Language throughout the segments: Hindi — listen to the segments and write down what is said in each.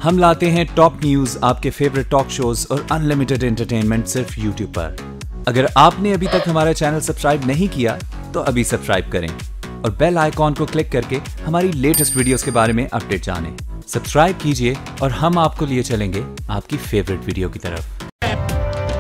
हम लाते हैं टॉप न्यूज, आपके फेवरेट टॉक शोज और अनलिमिटेड एंटरटेनमेंट सिर्फ यूट्यूब पर। अगर आपने अभी तक हमारा चैनल सब्सक्राइब नहीं किया तो अभी सब्सक्राइब करें और बेल आइकॉन को क्लिक करके हमारी लेटेस्ट वीडियोस के बारे में अपडेट जानें। सब्सक्राइब कीजिए और हम आपको लिए चलेंगे आपकी फेवरेट वीडियो की तरफ।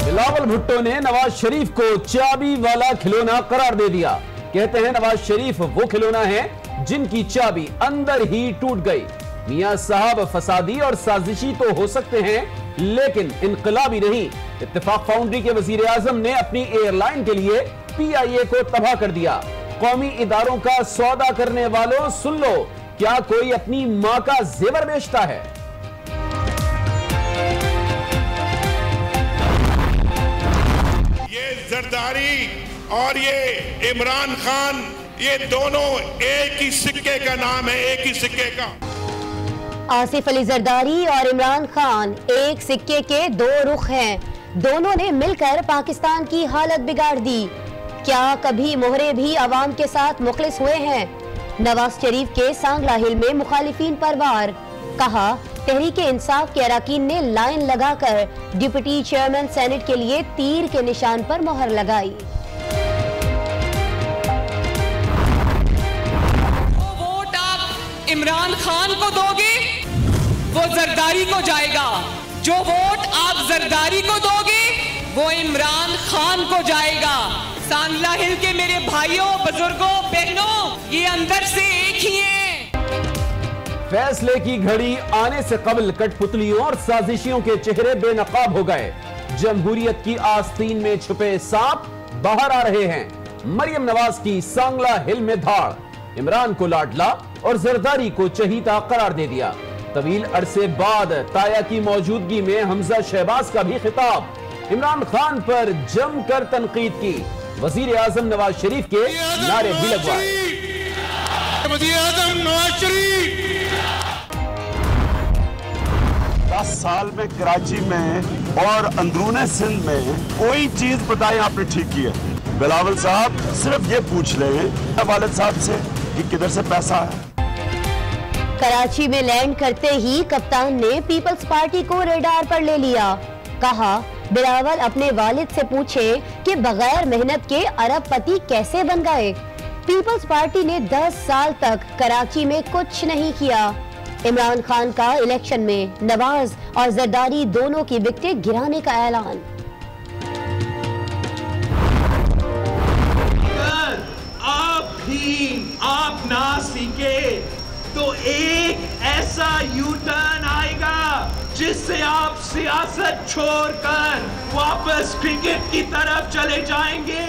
बिलावल भुट्टो ने नवाज शरीफ को चाबी वाला खिलौना करार दे दिया। कहते हैं नवाज शरीफ वो खिलौना है जिनकी चाबी अंदर ही टूट गई। मियां साहब फसादी और साजिशी तो हो सकते हैं लेकिन इनकलाबी नहीं। इत्तेफाक फाउंड्री के वजीर आजम ने अपनी एयरलाइन के लिए PIA को तबाह कर दिया। कौमी इदारों का सौदा करने वालों सुन लो, क्या कोई अपनी मां का जेवर बेचता है? ये जरदारी और ये इमरान खान, ये दोनों एक ही सिक्के का नाम है, एक ही सिक्के का। आसिफ अली जरदारी और इमरान खान एक सिक्के के दो रुख हैं। दोनों ने मिलकर पाकिस्तान की हालत बिगाड़ दी। क्या कभी मोहरे भी अवाम के साथ मुखलिस हुए हैं? नवाज शरीफ के सांगला हिल में मुखालिफिन पर वार। कहा, तहरीक इंसाफ के अरकान ने लाइन लगाकर डिप्टी चेयरमैन सेनेट के लिए तीर के निशान पर मोहर लगाई। वो वोट आप इमरान खान को दोगे वो जरदारी को जाएगा, जो वोट आप जरदारी को दोगे वो इमरान खान को जाएगा। सांगला हिल के मेरे भाइयों, बुजुर्गों, बहनों, ये अंदर से एक ही हैं। फैसले की घड़ी आने से कबल कठपुतलियों और साजिशियों के चेहरे बेनकाब हो गए। जमहूरियत की आस्तीन में छुपे सांप बाहर आ रहे हैं। मरियम नवाज की सांगला हिल में धाड़, इमरान को लाडला और जरदारी को चहीता करार दे दिया। तवील अरसे बाद ताया की मौजूदगी में हमजा शहबाज का भी खिताब। इमरान खान पर जमकर तनकीद की। वजीर आजम नवाज शरीफ के नारे भी लगवाए। वजीर आजम नवाज शरीफ 10 साल में कराची में और अंदरूने सिंध में कोई चीज बताएं आपने ठीक की है? बिलावल साहब सिर्फ ये पूछ लें वालिद साहब से कि किधर से पैसा है। कराची में लैंड करते ही कप्तान ने पीपल्स पार्टी को रेडार पर ले लिया। कहा, बिलावल अपने वालिद से पूछे कि बगैर मेहनत के अरबपति कैसे बन गए। पीपल्स पार्टी ने 10 साल तक कराची में कुछ नहीं किया। इमरान खान का इलेक्शन में नवाज और जरदारी दोनों की विकेट गिराने का ऐलान। आप ना सीखे तो एक ऐसा यू टर्न आएगा जिससे आप सियासत छोड़कर वापस क्रिकेट की तरफ चले जाएंगे।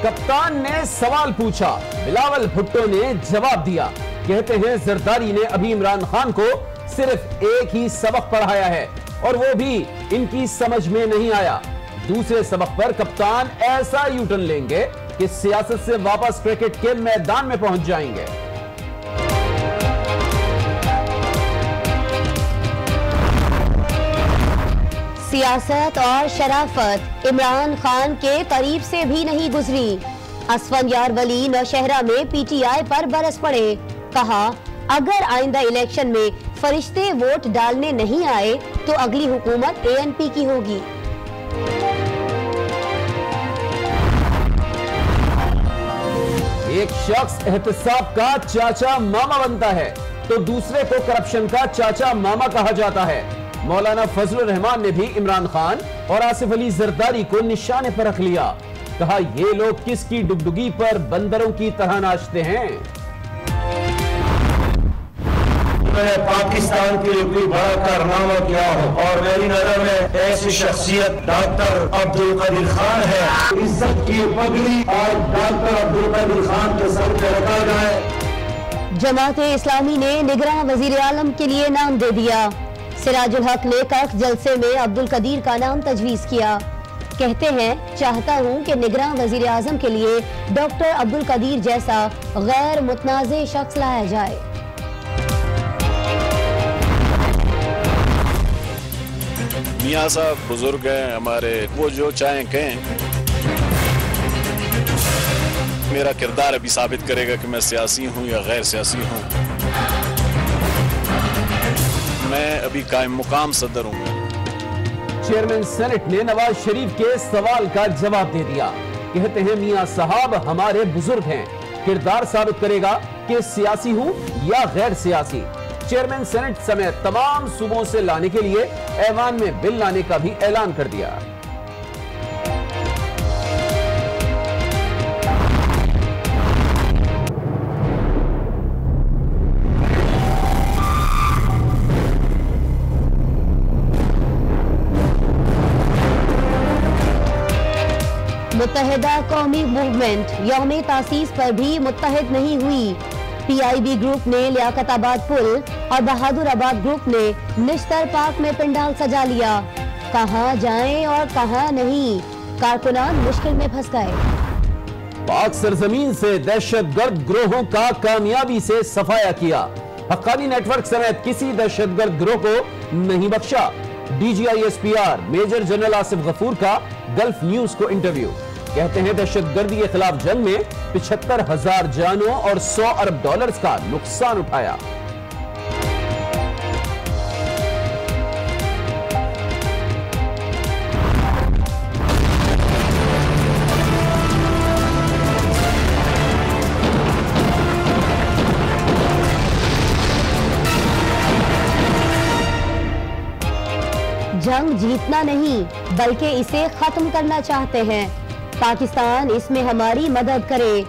कप्तान ने सवाल पूछा, बिलावल भुट्टो ने जवाब दिया। कहते हैं जरदारी ने अभी इमरान खान को सिर्फ एक ही सबक पढ़ाया है और वो भी इनकी समझ में नहीं आया। दूसरे सबक पर कप्तान ऐसा यू टर्न लेंगे कि सियासत से वापस क्रिकेट के मैदान में पहुंच जाएंगे। सियासत और शराफत इमरान खान के करीब से भी नहीं गुजरी। असफंयार वली नौशहरा में PTI पर बरस पड़े। कहा, अगर आइंदा इलेक्शन में फरिश्ते वोट डालने नहीं आए तो अगली हुकूमत ANP की होगी। एक शख्स एहतसाब का चाचा मामा बनता है तो दूसरे को करप्शन का चाचा मामा कहा जाता है। मौलाना फजलुर रहमान ने भी इमरान खान और आसिफ अली जरदारी को निशाने पर रख लिया। कहा, ये लोग किसकी डुगडुगी पर बंदरों की तरह नाचते हैं। पाकिस्तान के लिए कोई बड़ा कारनामा क्या हो और मेरी नजर में ऐसी शख्सियत डॉक्टर अब्दुल कदीर खान है। इज्जत की पगड़ी और डॉक्टर अब्दुल कदीर खान के सर पे रखा जाए। जमाते इस्लामी ने निगरान वजीर आलम के लिए नाम दे दिया। सिराजुल हक ने कख जलसे में अब्दुल कदीर का नाम तजवीज किया। कहते हैं, चाहता हूं कि निगरान वजीर आजम के लिए डॉक्टर अब्दुल कदीर जैसा गैर मुतनाज़े शख्स लाया जाए। मियाँ साहब बुजुर्ग हैं हमारे, वो जो चाहें कहें। मेरा किरदार अभी साबित करेगा कि मैं सियासी हूँ या गैर सियासी हूँ। मैं अभी कायम मुकाम सदर हूँ। चेयरमैन सेनेट ने नवाज शरीफ के सवाल का जवाब दे दिया। कहते हैं मियां साहब हमारे बुजुर्ग हैं, किरदार साबित करेगा कि सियासी हूं या गैर सियासी। चेयरमैन सेनेट समेत तमाम सूबों से लाने के लिए ऐवान में बिल लाने का भी ऐलान कर दिया। मुत्तहिदा कौमी मूवमेंट यौम तासीस पर भी मुत्तहिद नहीं हुई। PIB ग्रुप ने लियाकताबाद पुल और बहादुराबाद ग्रुप ने निश्तर पार्क में पंडाल सजा लिया। कहां जाएं और कहां नहीं, कारकुनान मुश्किल में फंस गए। पाक सरजमीन से दहशतगर्द गिरोहों का कामयाबी से सफाया किया। हक्कानी नेटवर्क समेत किसी दहशतगर्द गिरोह को नहीं बख्शा। DGI SPR major general Asif Ghafoor का गल्फ न्यूज को इंटरव्यू। कहते हैं दहशतगर्दी के खिलाफ जंग में 75,000 जानों और $100 अरब का नुकसान उठाया। जंग जीतना नहीं बल्कि इसे खत्म करना चाहते हैं। पाकिस्तान इसमें हमारी मदद करे।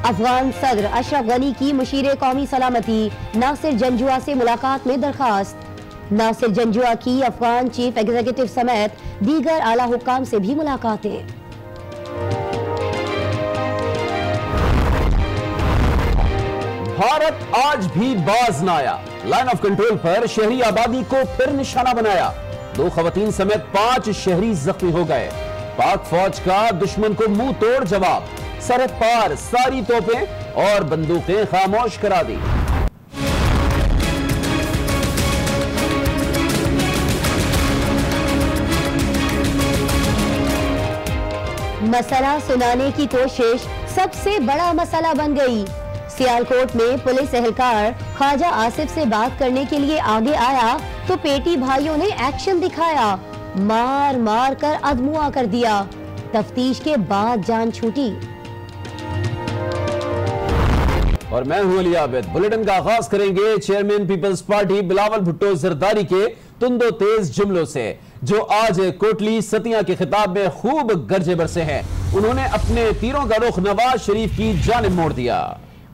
अफगान सदर अशरफ गनी की मुशीर कौमी सलामती नासिर जंजुआ से मुलाकात में दरखास्त। नासिर जंजुआ की अफगान चीफ एग्जीक्यूटिव समेत दीगर आला हुक्काम से भी मुलाकातें। भारत आज भी बाज न आया। लाइन ऑफ कंट्रोल पर शहरी आबादी को फिर निशाना बनाया। 2 खवातीन समेत 5 शहरी जख्मी हो गए। पाक फौज का दुश्मन को मुंह तोड़ जवाब। सरहद पार सारी तोपें और बंदूकें खामोश करा दी। मसला सुनाने की कोशिश सबसे बड़ा मसला बन गई। सियालकोट में पुलिस एहलकार ख्वाजा आसिफ से बात करने के लिए आगे आया तो पेटी भाइयों ने एक्शन दिखाया। मार मार कर अधमुआ कर दिया। तफ्तीश के बाद जान छूटी। और मैं हूं अली आबिद। बुलेटिन का आगाज करेंगे चेयरमैन पीपल्स पार्टी बिलावल भुट्टो जरदारी के तुंदो तेज जुमलों से, जो आज कोटली सतिया के खिताब में खूब गरजे बरसे हैं। उन्होंने अपने तीरों का रुख नवाज शरीफ की जानिब मोड़ दिया।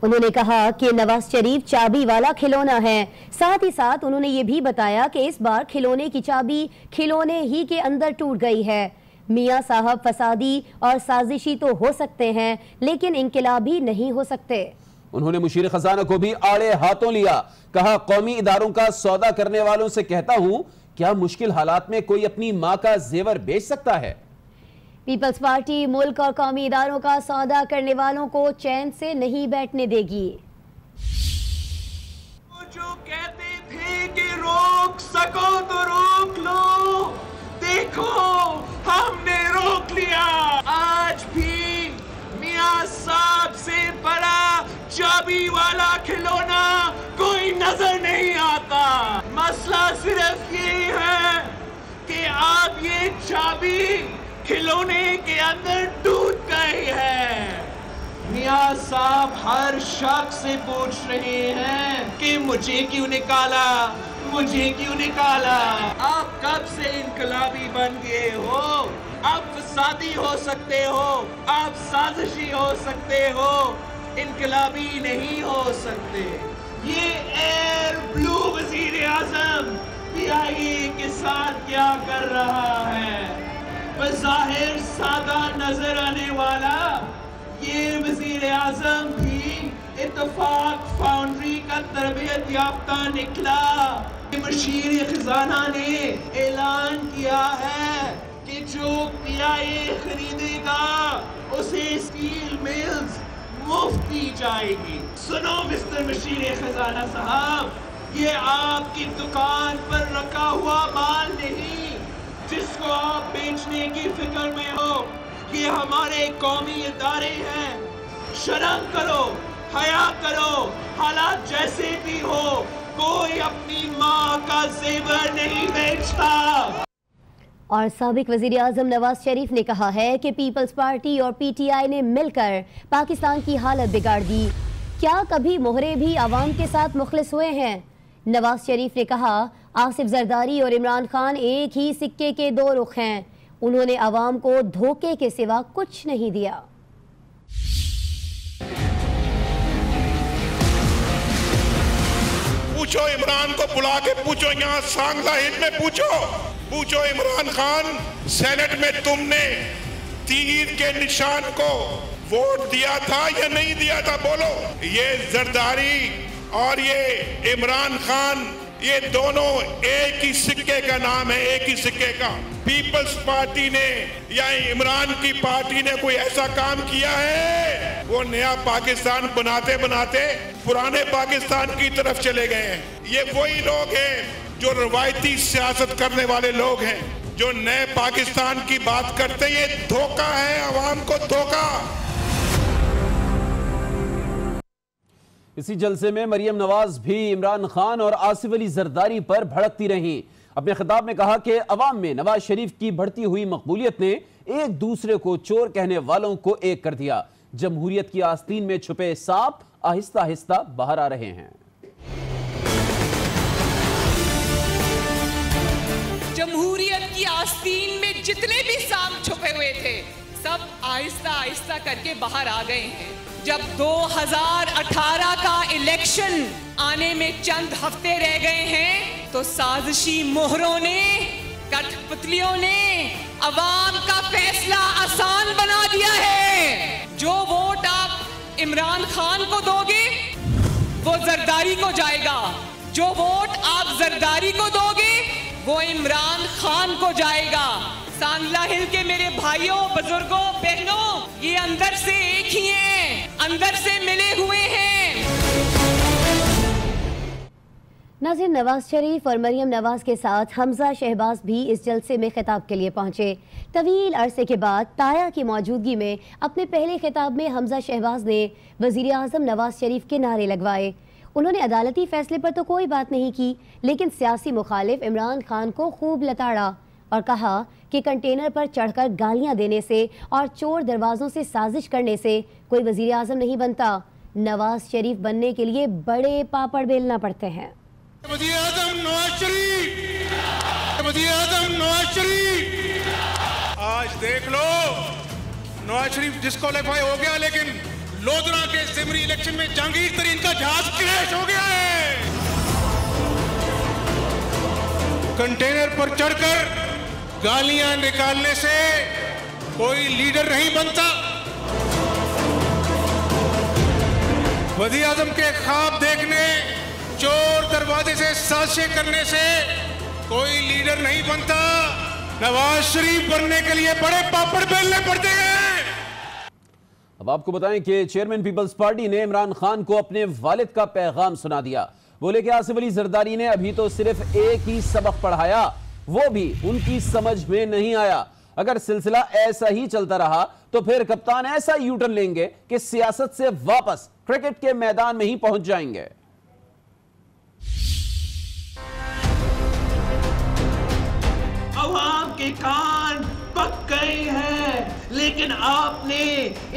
उन्होंने कहा कि नवाज शरीफ चाबी वाला खिलौना है। साथ ही साथ उन्होंने ये भी बताया कि इस बार खिलौने की चाबी खिलौने ही के अंदर टूट गई है। मियां साहब फसादी और साजिशी तो हो सकते हैं लेकिन इनकलाबी नहीं हो सकते। उन्होंने मुशीर खजाना को भी आड़े हाथों लिया। कहा कौमी इदारों का सौदा करने वालों से कहता हूं, क्या मुश्किल हालात में कोई अपनी मां का जेवर बेच सकता है? पीपल्स पार्टी मुल्क और कौमी इदारों का सौदा करने वालों को चैन से नहीं बैठने देगी। जो कहते थे कि रोक सको तो रोक लो, देखो हमने रोक लिया। आज भी मियां साहब से बड़ा चाबी वाला खिलौना कोई नजर नहीं आता। मसला सिर्फ ये है कि आप ये चाबी खिलौने के अंदर टूट गई है। मियां साहब हर शख्स से पूछ रहे हैं कि मुझे क्यों निकाला, मुझे क्यों निकाला। आप कब से इनकलाबी बन गए हो? आप फसादी हो सकते हो, आप साजिशी हो सकते हो, इनकलाबी नहीं हो सकते। ये एयर ब्लू वजीर आजम PIA के साथ क्या कर रहा है? बज़ाहिर सादा नजर आने वाला ये वजीर आजम भी इत्तफाक फाउंड्री का तरबियत याफ्ता निकला। मुशीर खजाना ने ऐलान किया है कि जो PIA खरीदेगा उसे स्टील मिल्स मुफ्त दी जाएगी। सुनो मिस्टर मुशीर खजाना साहब, ये आपकी दुकान पर रखा हुआ माल नहीं जिसको आप बेचने की फिक्र में हो। ये हमारे कौमी इदारे हैं। शर्म करो, हया करो, हालात जैसे भी हो कोई अपनी माँ का जेवर नहीं बेचता। और साबिक वजीर आजम नवाज शरीफ ने कहा है कि पीपल्स पार्टी और पीटीआई ने मिलकर पाकिस्तान की हालत बिगाड़ दी। क्या कभी मोहरे भी आवाम के साथ मुखलिस हुए हैं? नवाज शरीफ ने कहा, आसिफ जरदारी और इमरान खान एक ही सिक्के के दो रुख हैं। उन्होंने आवाम को धोखे के सिवा कुछ नहीं दिया। पूछो इमरान को बुला के पूछो, यहाँ सांगला हिल में पूछो इमरान खान, सेनेट में तुमने तीर के निशान को वोट दिया था या नहीं दिया था? बोलो। ये जरदारी और ये इमरान खान, ये दोनों एक ही सिक्के का नाम है, एक ही सिक्के का। पीपल्स पार्टी ने या इमरान की पार्टी ने कोई ऐसा काम किया है? वो नया पाकिस्तान बनाते बनाते पुराने पाकिस्तान की तरफ चले गए हैं। ये वही लोग हैं जो रवायती सियासत करने वाले लोग हैं, जो नए पाकिस्तान की बात करते हैं। ये धोखा है, आवाम को धोखा। इसी जलसे में मरियम नवाज भी इमरान खान और आसिफ अली जरदारी पर भड़कती रहीं। अपने खिताब में कहा कि अवाम में नवाज शरीफ की बढ़ती हुई मकबूलियत ने एक दूसरे को चोर कहने वालों को एक कर दिया। जमहूरियत की आस्तीन में छुपे सांप आहिस्ता आहिस्ता बाहर आ रहे हैं। जमहूरियत की आस्तीन में जितने भी सांप छुपे हुए थे, सब आहिस्ता आहिस्ता करके बाहर आ गए हैं। जब 2018 का इलेक्शन आने में चंद हफ्ते रह गए हैं, तो साजिशी मोहरों ने, कठपुतलियों ने अवाम का फैसला आसान बना दिया है। जो वोट आप इमरान खान को दोगे, वो जरदारी को जाएगा। जो वोट आप जरदारी को दोगे, वो इमरान खान को जाएगा। सांगला हिल के मेरे भाइयों, बुजुर्गों, बहनों, ये अंदर से एक ही हैं, अंदर से मिले हुए हैं। नाज़रीन, नवाज शरीफ और मरियम नवाज के साथ हमजा शहबाज भी इस जलसे में खिताब के लिए पहुंचे। तवील अरसे के बाद ताया की मौजूदगी में अपने पहले खिताब में हमजा शहबाज ने वजीर आजम नवाज शरीफ के नारे लगवाए। उन्होंने अदालती फैसले पर तो कोई बात नहीं की, लेकिन सियासी मुखालिफ इमरान खान को खूब लताड़ा और कहा कि कंटेनर पर चढ़कर गालियां देने से और चोर दरवाजों से साजिश करने से कोई वजीर आजम नहीं बनता। नवाज शरीफ बनने के लिए बड़े पापड़ बेलना पड़ते हैं। वजीर आजम नवाज शरीफ, वजीर आजम नवाज शरीफ। आज देख लो, नवाज शरीफ डिस्क्वालीफाई हो गया, लेकिन लोधरा के सिमरी इलेक्शन में जहांगीर तरीन का जहाज क्रैश हो गया है। कंटेनर पर चढ़कर गालियां निकालने से कोई लीडर नहीं बनता। वज़ीर आज़म के ख्वाब देखने, चोर दरवाजे से साजिशें करने से कोई लीडर नहीं बनता। नवाज शरीफ बनने के लिए बड़े पापड़ बेलने पड़ते हैं। अब आपको बताएं कि चेयरमैन पीपल्स पार्टी ने इमरान खान को अपने वालिद का पैगाम सुना दिया। बोले कि आसिफ अली जरदारी ने अभी तो सिर्फ एक ही सबक पढ़ाया, वो भी उनकी समझ में नहीं आया। अगर सिलसिला ऐसा ही चलता रहा तो फिर कप्तान ऐसा यू टर्न लेंगे कि सियासत से वापस क्रिकेट के मैदान में ही पहुंच जाएंगे। अवाम के कान पक गए हैं, लेकिन आपने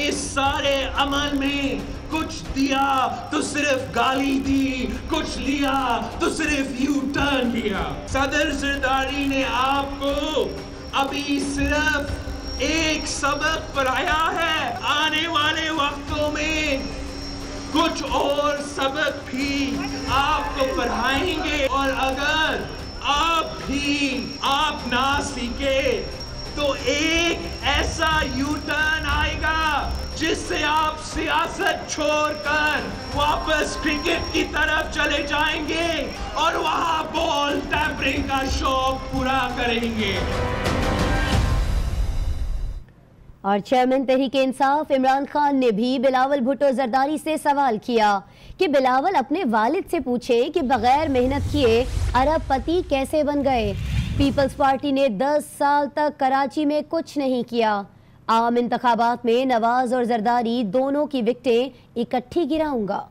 इस सारे अमल में कुछ दिया तो सिर्फ गाली दी, कुछ लिया तो सिर्फ यू टर्न लिया। सदर जरदारी ने आपको अभी सिर्फ एक सबक पढ़ाया है। आने वाले वक्तों में कुछ और सबक भी आपको पढ़ाएंगे, और अगर आप ना सीखे तो एक ऐसा यू टर्न आएगा जिससे आप सियासत छोड़कर वापस क्रिकेट की तरफ चले जाएंगे और वहां बॉल टैंपरिंग का शौक पूरा करेंगे। और चेयरमैन तहरीक इंसाफ इमरान खान ने भी बिलावल भुट्टो जरदारी से सवाल किया कि बिलावल अपने वालिद से पूछे कि बगैर मेहनत किए अरबपति कैसे बन गए। पीपल्स पार्टी ने 10 साल तक कराची में कुछ नहीं किया। आम इंतखाबात में नवाज और जरदारी दोनों की विकेटें इकट्ठी गिराऊंगा।